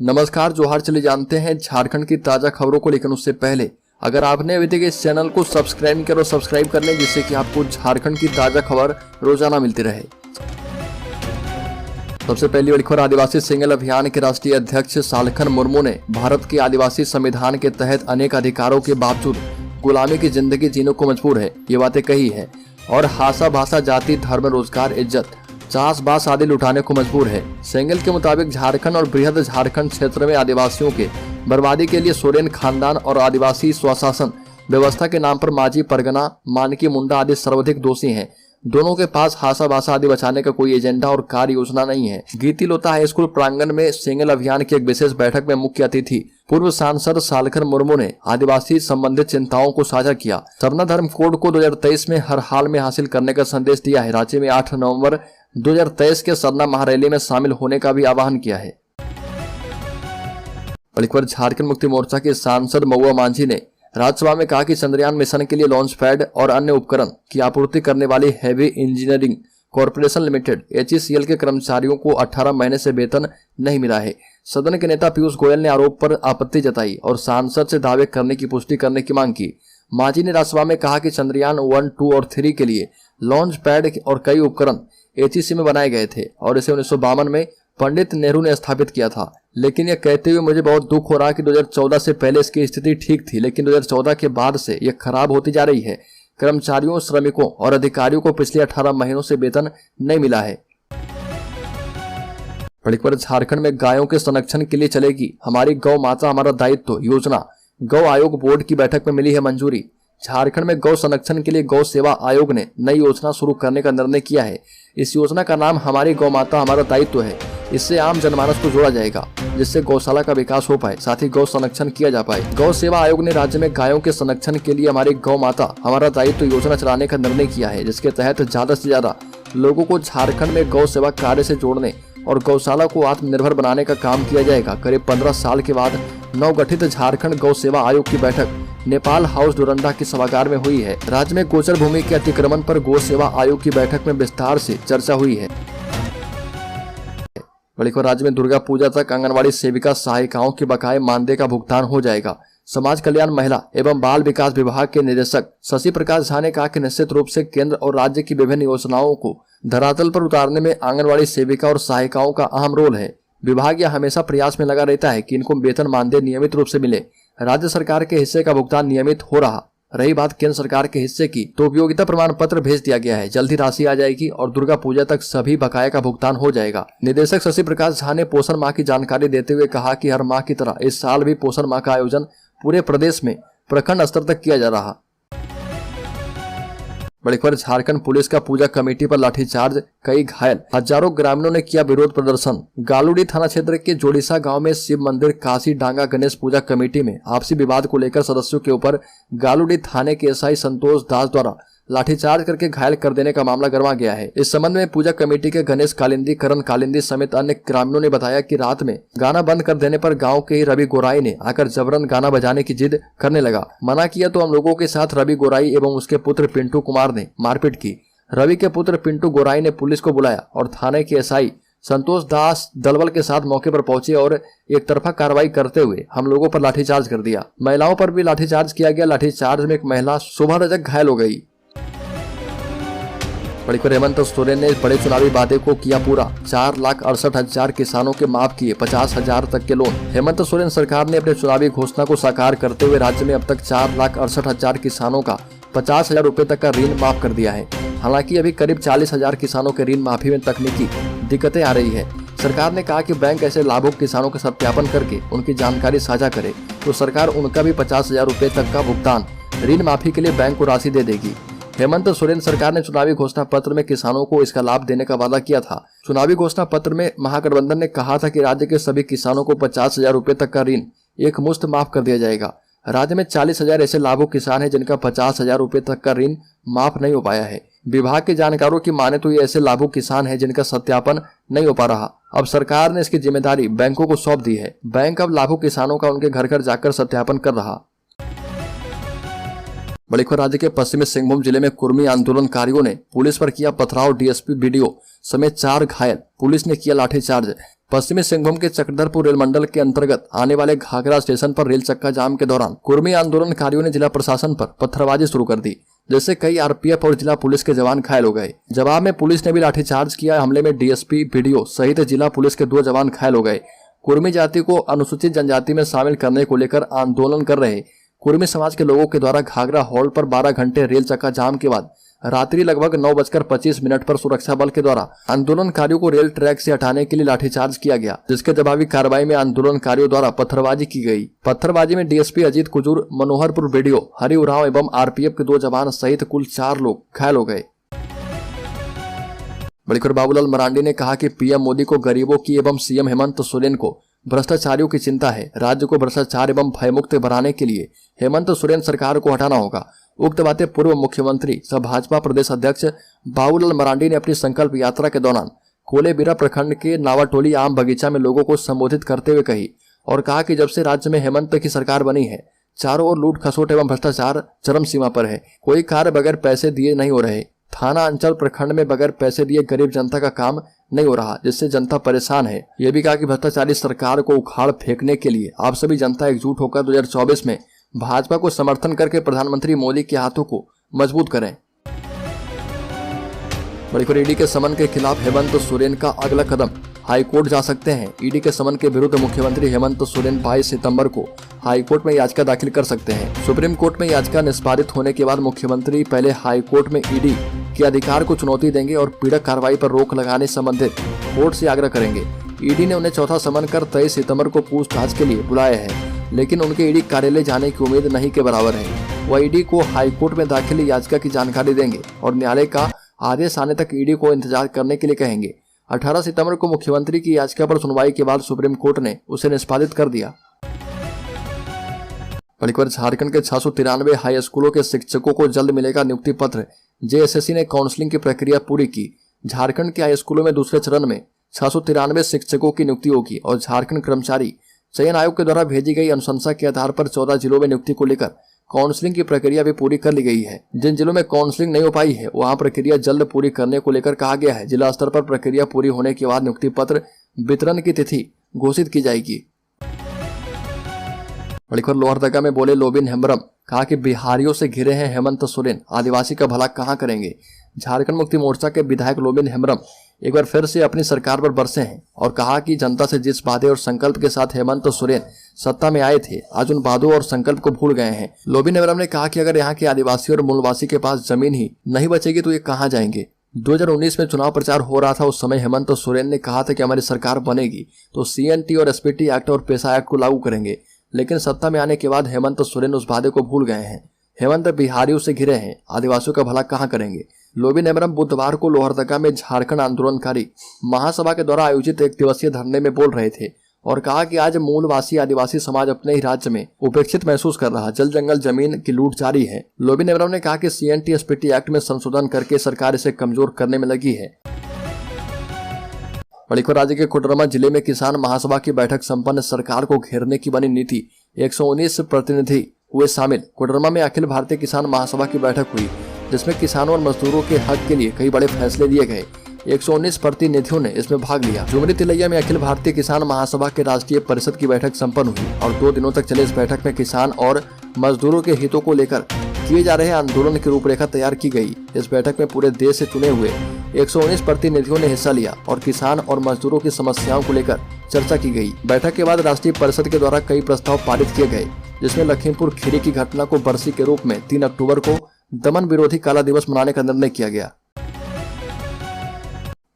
नमस्कार जोहार। चले जानते हैं झारखंड की ताजा खबरों को, लेकिन उससे पहले अगर आपने अभी तक इस चैनल को सब्सक्राइब नहीं करो सब्सक्राइब कर लें, जिससे कि आपको झारखंड की ताजा खबर रोजाना मिलती रहे। सबसे पहली बड़ी खबर, आदिवासी सिंगल अभियान के राष्ट्रीय अध्यक्ष सालखन मुर्मू ने भारत के आदिवासी संविधान के तहत अनेक अधिकारों के बावजूद गुलामी की जिंदगी जीने को मजबूर है, ये बातें कही है और हासा भाषा, जाति, धर्म, रोजगार, इज्जत, चास बास आदि लुटाने को मजबूर है। सेंगल के मुताबिक झारखंड और बृहद झारखंड क्षेत्र में आदिवासियों के बर्बादी के लिए सोरेन खानदान और आदिवासी स्वशासन व्यवस्था के नाम पर मांझी, परगना, मानकी, मुंडा आदि सर्वाधिक दोषी हैं। दोनों के पास हासा भाषा आदि बचाने का कोई एजेंडा और कार्य योजना नहीं है। गीती लोता हाई स्कूल प्रांगण में सिंगल अभियान की एक विशेष बैठक में मुख्य अतिथि पूर्व सांसद सालखन मुर्मू ने आदिवासी संबंधित चिंताओं को साझा किया। सरना धर्म कोड को 2023 में हर हाल में हासिल करने का संदेश दिया है। राज्य में 8 नवंबर 2023 के सरना महारैली में शामिल होने का भी आह्वान किया है। झारखंड मुक्ति मोर्चा के सांसद महुआ मांझी ने राज्यसभा में कहा कि चंद्रयान मिशन के लिए लॉन्च पैड और अन्य उपकरण की आपूर्ति करने वाली heavy engineering corporation limited HECL के कर्मचारियों को 18 महीने से वेतन नहीं मिला है। सदन के नेता पीयूष गोयल ने आरोप पर आपत्ति जताई और सांसद से दावे करने की पुष्टि करने की मांग की। मांझी ने राज्यसभा में कहा कि चंद्रयान 1, 2 और 3 के लिए लॉन्च पैड और कई उपकरण HEC में बनाए गए थे और इसे 1952 में पंडित नेहरू ने स्थापित किया था। लेकिन यह कहते हुए मुझे बहुत दुख हो रहा है कि 2014 से पहले इसकी स्थिति ठीक थी, लेकिन 2014 के बाद से यह खराब होती जा रही है। कर्मचारियों, श्रमिकों और अधिकारियों को पिछले 18 महीनों से वेतन नहीं मिला है। झारखंड में गायों के संरक्षण के लिए चलेगी हमारी गौ माता हमारा दायित्व योजना। गौ आयोग बोर्ड की बैठक में मिली है मंजूरी। झारखंड में गौ संरक्षण के लिए गौ सेवा आयोग ने नई योजना शुरू करने का निर्णय किया है। इस योजना का नाम हमारी गौ माता हमारा दायित्व है। इससे आम जनमानस को जोड़ा जाएगा, जिससे गौशाला का विकास हो पाए, साथ ही गौ संरक्षण किया जा पाए। गौ सेवा आयोग ने राज्य में गायों के संरक्षण के लिए हमारी गौ माता हमारा दायित्व योजना चलाने का निर्णय किया है, जिसके तहत ज्यादा से ज्यादा लोगों को झारखंड में गौ सेवा कार्य से जोड़ने और गौशाला को आत्मनिर्भर बनाने का काम किया जाएगा। करीब 15 साल के बाद नवगठित झारखंड गौ सेवा आयोग की बैठक नेपाल हाउस डोरंडा के सभागार में हुई है। राज्य में गोचर भूमि के अतिक्रमण पर गौ सेवा आयोग की बैठक में विस्तार से चर्चा हुई है। राज्य में दुर्गा पूजा तक आंगनवाड़ी सेविका सहायिकाओं के बकाये मानदेय का भुगतान हो जाएगा। समाज कल्याण, महिला एवं बाल विकास विभाग के निदेशक शशि प्रकाश झा ने कहा कि निश्चित रूप से केंद्र और राज्य की विभिन्न योजनाओं को धरातल पर उतारने में आंगनवाड़ी सेविका और सहायिकाओं का अहम रोल है। विभाग यह हमेशा प्रयास में लगा रहता है कि इनको वेतन मानदेय नियमित रूप से मिले। राज्य सरकार के हिस्से का भुगतान नियमित हो रहा। रही बात केंद्र सरकार के हिस्से की, तो उपयोगिता प्रमाण पत्र भेज दिया गया है। जल्द ही राशि आ जाएगी और दुर्गा पूजा तक सभी बकाया का भुगतान हो जाएगा। निदेशक शशि प्रकाश झा ने पोषण माह की जानकारी देते हुए कहा कि हर माह की तरह इस साल भी पोषण माह का आयोजन पूरे प्रदेश में प्रखंड स्तर तक किया जा रहा। बड़ी खबर, झारखंड पुलिस का पूजा कमेटी पर लाठीचार्ज, कई घायल, हजारों ग्रामीणों ने किया विरोध प्रदर्शन। गालूडी थाना क्षेत्र के जोड़ीसा गांव में शिव मंदिर काशी डांगा गणेश पूजा कमेटी में आपसी विवाद को लेकर सदस्यों के ऊपर गालूडी थाने के SI संतोष दास द्वारा लाठीचार्ज करके घायल कर देने का मामला गरमा गया है। इस संबंध में पूजा कमेटी के गणेश कालिंदी, करण कालिंदी समेत अन्य ग्रामीणों ने बताया कि रात में गाना बंद कर देने पर गांव के ही रवि गोराई ने आकर जबरन गाना बजाने की जिद करने लगा। मना किया तो हम लोगों के साथ रवि गोराई एवं उसके पुत्र पिंटू कुमार ने मारपीट की। रवि के पुत्र पिंटू गोराई ने पुलिस को बुलाया और थाने के SI संतोष दास दलबल के साथ मौके पर पहुंचे और एक तरफा कार्रवाई करते हुए हम लोगों पर लाठीचार्ज कर दिया। महिलाओं पर भी लाठीचार्ज किया गया। लाठीचार्ज में एक महिला शोभा रजक घायल हो गई। हेमंत सोरेन ने बड़े चुनावी वादे को किया पूरा। 4,68,000 किसानों के माफ किए 50,000 तक के लोन। हेमंत सोरेन सरकार ने अपने चुनावी घोषणा को साकार करते हुए राज्य में अब तक 4,68,000 किसानों का 50,000 रुपए तक का ऋण माफ कर दिया है। हालांकि अभी करीब 40,000 किसानों के ऋण माफी में तकनीकी दिक्कतें आ रही है। सरकार ने कहा कि बैंक ऐसे लाभुक किसानों का सत्यापन करके उनकी जानकारी साझा करे तो सरकार उनका भी 50,000 रुपए तक का भुगतान ऋण माफी के लिए बैंक को राशि दे देगी। हेमंत सोरेन सरकार ने चुनावी घोषणा पत्र में किसानों को इसका लाभ देने का वादा किया था। चुनावी घोषणा पत्र में महागठबंधन ने कहा था कि राज्य के सभी किसानों को 50,000 रुपए तक का ऋण एक मुश्त माफ कर दिया जाएगा। राज्य में 40,000 ऐसे लाभुक किसान हैं जिनका 50,000 रुपए तक का ऋण माफ नहीं हो पाया है। विभाग के जानकारों की माने तो ये ऐसे लाभुक किसान हैं जिनका सत्यापन नहीं हो पा रहा। अब सरकार ने इसकी जिम्मेदारी बैंकों को सौंप दी है। बैंक अब लाभुक किसानों का उनके घर घर जाकर सत्यापन कर रहा। बड़ी खबर राज्य के पश्चिमी सिंहभूम जिले में कुर्मी आंदोलनकारियों ने पुलिस पर किया पथराव, डीएसपी बीडीओ समेत 4 घायल, पुलिस ने किया लाठीचार्ज। पश्चिमी सिंहभूम के चक्रधरपुर रेल मंडल के अंतर्गत आने वाले घाघरा स्टेशन पर रेल चक्का जाम के दौरान कुर्मी आंदोलनकारियों ने जिला प्रशासन पर पत्थरबाजी शुरू कर दी, जिससे कई आरपीएफ और जिला पुलिस के जवान घायल हो गए। जवाब में पुलिस ने भी लाठीचार्ज किया। हमले में डीएसपी बीडीओ सहित जिला पुलिस के 2 जवान घायल हो गए। कुर्मी जाति को अनुसूचित जनजाति में शामिल करने को लेकर आंदोलन कर रहे कुर्मी समाज के लोगों के द्वारा घाघरा हॉल्ट पर 12 घंटे रेल चक्का जाम के बाद रात्रि लगभग 9:25 पर सुरक्षा बल के द्वारा आंदोलनकारियों को रेल ट्रैक से हटाने के लिए लाठीचार्ज किया गया, जिसके जवाबी कार्रवाई में आंदोलनकारियों द्वारा पत्थरबाजी की गई। पत्थरबाजी में डीएसपी अजीत कुजूर, मनोहरपुर बीडीओ हरि उरांव एवं आरपीएफ के 2 जवान सहित कुल 4 लोग घायल हो गए। बड़ी खबर बाबूलाल मरांडी ने कहा कि पीएम मोदी को गरीबों की एवं सीएम हेमंत सोरेन को भ्रष्टाचारियों की चिंता है। राज्य को भ्रष्टाचार एवं भयमुक्त बनाने के लिए हेमंत सोरेन सरकार को हटाना होगा। उक्त बातें पूर्व मुख्यमंत्री सह भाजपा प्रदेश अध्यक्ष बाबूलाल मरांडी ने अपनी संकल्प यात्रा के दौरान कोलेबिरा प्रखंड के नावाटोली आम बगीचा में लोगों को संबोधित करते हुए कही और कहा कि जब से राज्य में हेमंत की सरकार बनी है, चारों ओर लूट खसोट एवं भ्रष्टाचार चरम सीमा पर है। कोई कार्य बगैर पैसे दिए नहीं हो रहे। थाना अंचल प्रखंड में बगैर पैसे दिए गरीब जनता का काम नहीं हो रहा, जिससे जनता परेशान है। यह भी कहा कि भ्रष्टाचारी सरकार को उखाड़ फेंकने के लिए आप सभी जनता एकजुट होकर 2024 में भाजपा को समर्थन करके प्रधानमंत्री मोदी के हाथों को मजबूत करें। बड़ी खबर ईडी के समन के खिलाफ हेमंत सोरेन का अगला कदम, हाईकोर्ट जा सकते हैं। ईडी के समन के विरुद्ध मुख्यमंत्री हेमंत सोरेन 22 सितंबर को हाईकोर्ट में याचिका दाखिल कर सकते हैं। सुप्रीम कोर्ट में याचिका निष्पादित होने के बाद मुख्यमंत्री पहले हाईकोर्ट में ईडी के अधिकार को चुनौती देंगे और पीड़क कार्रवाई पर रोक लगाने संबंधित कोर्ट से आग्रह करेंगे। ईडी ने उन्हें चौथा समन कर 23 सितंबर को पूछताछ के लिए बुलाया है, लेकिन उनके ईडी कार्यालय जाने की उम्मीद नहीं के बराबर है। वह ईडी को हाईकोर्ट में दाखिल याचिका की जानकारी देंगे और न्यायालय का आदेश आने तक ईडी को इंतजार करने के लिए कहेंगे। 18 सितंबर को मुख्यमंत्री की याचिका पर सुनवाई के बाद सुप्रीम कोर्ट ने उसे निष्पादित कर दिया। बड़ी खबर झारखंड के 693 हाई स्कूलों के शिक्षकों को जल्द मिलेगा नियुक्ति पत्र। जेएसएससी ने काउंसलिंग की प्रक्रिया पूरी की। झारखंड के हाई स्कूलों में दूसरे चरण में 693 शिक्षकों की नियुक्ति होगी और झारखंड कर्मचारी चयन आयोग के द्वारा भेजी गई अनुशंसा के आधार पर 14 जिलों में नियुक्ति को लेकर काउंसलिंग की प्रक्रिया भी पूरी कर ली गई है। जिन जिलों में काउंसलिंग नहीं हो पाई है वहां प्रक्रिया जल्द पूरी करने को लेकर कहा गया है। जिला स्तर पर प्रक्रिया पूरी होने के बाद नियुक्ति पत्र वितरण की तिथि घोषित की जाएगी। बड़ी खबर लोहरदगा में बोले लोबिन हेम्ब्रम, कहा कि बिहारियों से घिरे हैं हेमंत सोरेन, आदिवासी का भला कहां करेंगे। झारखंड मुक्ति मोर्चा के विधायक लोबिन हेम्ब्रम एक बार फिर से अपनी सरकार पर बरसे हैं और कहा कि जनता से जिस वादे और संकल्प के साथ हेमंत सोरेन सत्ता में आए थे, आज उन वादों और संकल्प को भूल गए हैं। लोबिन हेम्ब्रम ने कहा कि अगर यहाँ के आदिवासी और मूलवासी के पास जमीन ही नहीं बचेगी तो ये कहाँ जाएंगे। 2019 में चुनाव प्रचार हो रहा था, उस समय हेमंत सोरेन ने कहा था कि हमारी सरकार बनेगी तो CNT और SPT एक्ट और पेशा एक्ट को लागू करेंगे, लेकिन सत्ता में आने के बाद हेमंत सोरेन उस वादे को भूल गए हैं। हेमंत बिहारियों से घिरे हैं, आदिवासियों का भला कहां करेंगे। लोबिन हेम्ब्रम बुधवार को लोहरदगा में झारखंड आंदोलनकारी महासभा के द्वारा आयोजित 1 दिवसीय धरने में बोल रहे थे और कहा कि आज मूलवासी आदिवासी समाज अपने ही राज्य में उपेक्षित महसूस कर रहा, जल जंगल जमीन की लूट जारी है। लोबिन हेम्ब्रम ने कहा कि CNT SPT एक्ट में संशोधन करके सरकार इसे कमजोर करने में लगी है। बड़ी खबर राज्य के कोडरमा जिले में किसान महासभा की बैठक संपन्न, सरकार को घेरने की बनी नीति। 119 प्रतिनिधि हुए शामिल। कोडरमा में अखिल भारतीय किसान महासभा की बैठक हुई, जिसमें किसानों और मजदूरों के हक के लिए कई बड़े फैसले लिए गए। 119 प्रतिनिधियों ने इसमें भाग लिया। जुमरी तिलैया में अखिल भारतीय किसान महासभा के राष्ट्रीय परिषद की बैठक संपन्न हुई और 2 दिनों तक चले इस बैठक में किसान और मजदूरों के हितों को लेकर किए जा रहे आंदोलन की रूपरेखा तैयार की गई। इस बैठक में पूरे देश से चुने हुए 119 प्रतिनिधियों ने हिस्सा लिया और किसान और मजदूरों की समस्याओं को लेकर चर्चा की गई। बैठक के बाद राष्ट्रीय परिषद के द्वारा कई प्रस्ताव पारित किए गए, जिसमें लखीमपुर खीरी की घटना को बरसी के रूप में 3 अक्टूबर को दमन विरोधी काला दिवस मनाने का निर्णय किया गया।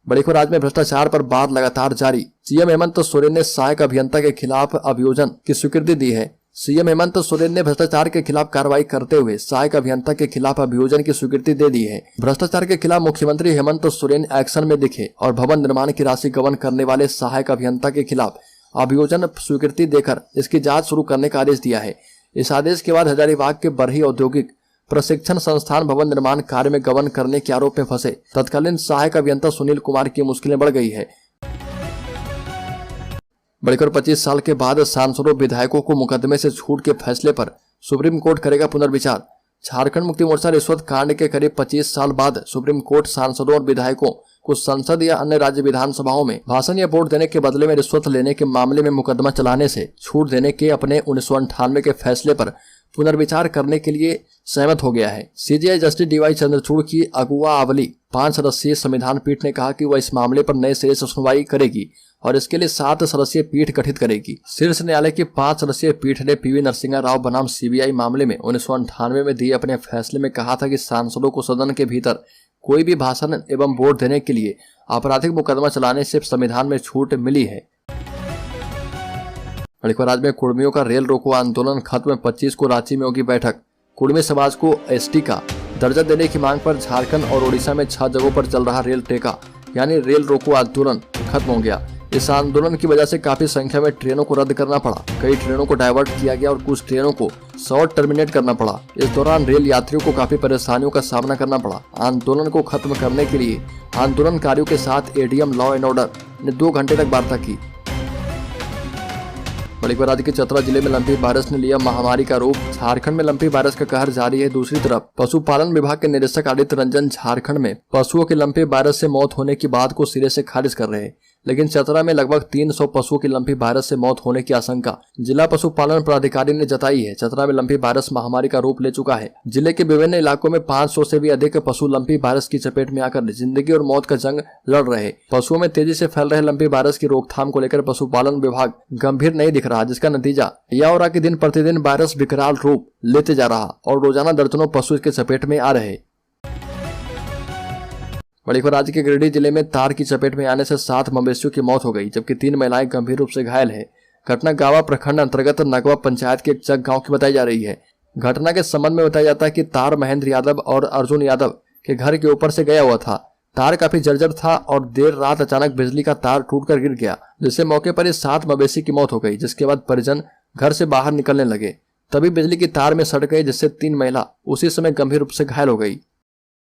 बड़ी खबर राज्य में भ्रष्टाचार पर वार लगातार जारी। सीएम हेमंत सोरेन ने सहायक अभियंता के खिलाफ अभियोजन की स्वीकृति दी है। सीएम हेमंत सोरेन ने भ्रष्टाचार के खिलाफ कार्रवाई करते हुए सहायक अभियंता के खिलाफ अभियोजन की स्वीकृति दे दी है। भ्रष्टाचार के खिलाफ मुख्यमंत्री हेमंत सोरेन एक्शन में दिखे और भवन निर्माण की राशि गबन करने वाले सहायक अभियंता के खिलाफ अभियोजन स्वीकृति देकर इसकी जांच शुरू करने का आदेश दिया है। इस आदेश के बाद हजारीबाग के बरही औद्योगिक प्रशिक्षण संस्थान भवन निर्माण कार्य में गबन करने के आरोप में फंसे तत्कालीन सहायक अभियंता सुनील कुमार की मुश्किलें बढ़ गई है। बढ़कर 25 साल के बाद सांसदों विधायकों को मुकदमे से छूट के फैसले पर सुप्रीम कोर्ट करेगा पुनर्विचार। झारखंड मुक्ति मोर्चा रिश्वत कांड के करीब 25 साल बाद सुप्रीम कोर्ट सांसदों और विधायकों को संसद या अन्य राज्य विधानसभाओं में भाषण या वोट देने के बदले में रिश्वत लेने के मामले में मुकदमा चलाने से छूट देने के अपने 1998 के फैसले पर पुनर्विचार करने के लिए सहमत हो गया है। सीजेआई जस्टिस डीवाई चंद्रचूड़ की अगुवावली 5 सदस्यीय संविधान पीठ ने कहा कि वह इस मामले पर नए सिरे से सुनवाई करेगी और इसके लिए 7 सदस्यीय पीठ गठित करेगी। शीर्ष न्यायालय की 5 सदस्यीय पीठ ने पीवी नरसिंहा राव बनाम सीबीआई मामले में 1998 में दिए अपने फैसले में कहा था कि सांसदों को सदन के भीतर कोई भी भाषण एवं वोट देने के लिए आपराधिक मुकदमा चलाने से संविधान में छूट मिली है। राज्य में कुर्मियों का रेल रोको आंदोलन खत्म, 25 को रांची में होगी बैठक। कुर्मी समाज को एसटी का दर्जा देने की मांग पर झारखंड और ओडिशा में 6 जगहों पर चल रहा रेल टेका यानी रेल रोको आंदोलन खत्म हो गया। इस आंदोलन की वजह से काफी संख्या में ट्रेनों को रद्द करना पड़ा, कई ट्रेनों को डाइवर्ट किया गया और कुछ ट्रेनों को शॉर्ट टर्मिनेट करना पड़ा। इस दौरान रेल यात्रियों को काफी परेशानियों का सामना करना पड़ा। आंदोलन को खत्म करने के लिए आंदोलनकारियों के साथ एडीएम लॉ एंड ऑर्डर ने 2 घंटे तक वार्ता की। राज्य के चतरा जिले में लंपी वायरस ने लिया महामारी का रूप, झारखंड में लंपी वायरस का कहर जारी है। दूसरी तरफ पशुपालन विभाग के निदेशक आदित्य रंजन झारखंड में पशुओं के लंपी वायरस से मौत होने की बात को सिरे से खारिज कर रहे हैं, लेकिन चतरा में लगभग 300 पशुओं की लंपी वायरस से मौत होने की आशंका जिला पशुपालन पदाधिकारी ने जताई है। चतरा में लंपी वायरस महामारी का रूप ले चुका है। जिले के विभिन्न इलाकों में 500 से भी अधिक पशु लंपी वायरस की चपेट में आकर जिंदगी और मौत का जंग लड़ रहे। पशुओं में तेजी से फैल रहे लंपी वायरस की रोकथाम को लेकर पशुपालन विभाग गंभीर नहीं दिख रहा, जिसका नतीजा यह हो रहा कि दिन प्रतिदिन वायरस विकराल रूप लेते जा रहा और रोजाना दर्जनों पशु इसके चपेट में आ रहे। राज्य के गिरिडीह जिले में तार की चपेट में आने से 7 मवेशियों की मौत हो गई, जबकि 3 महिलाएं गंभीर रूप से घायल है। घटना गावा प्रखंड अंतर्गत नगवा पंचायत के एक चक गांव की बताई जा रही है। घटना के संबंध में बताया जाता है कि तार महेंद्र यादव और अर्जुन यादव के घर के ऊपर से गया हुआ था। तार काफी जर्जर था और देर रात अचानक बिजली का तार टूटकर गिर गया, जिससे मौके पर ही 7 मवेशी की मौत हो गई। जिसके बाद परिजन घर से बाहर निकलने लगे, तभी बिजली की तार में सड़ गई, जिससे 3 महिला उसी समय गंभीर रूप से घायल हो गई।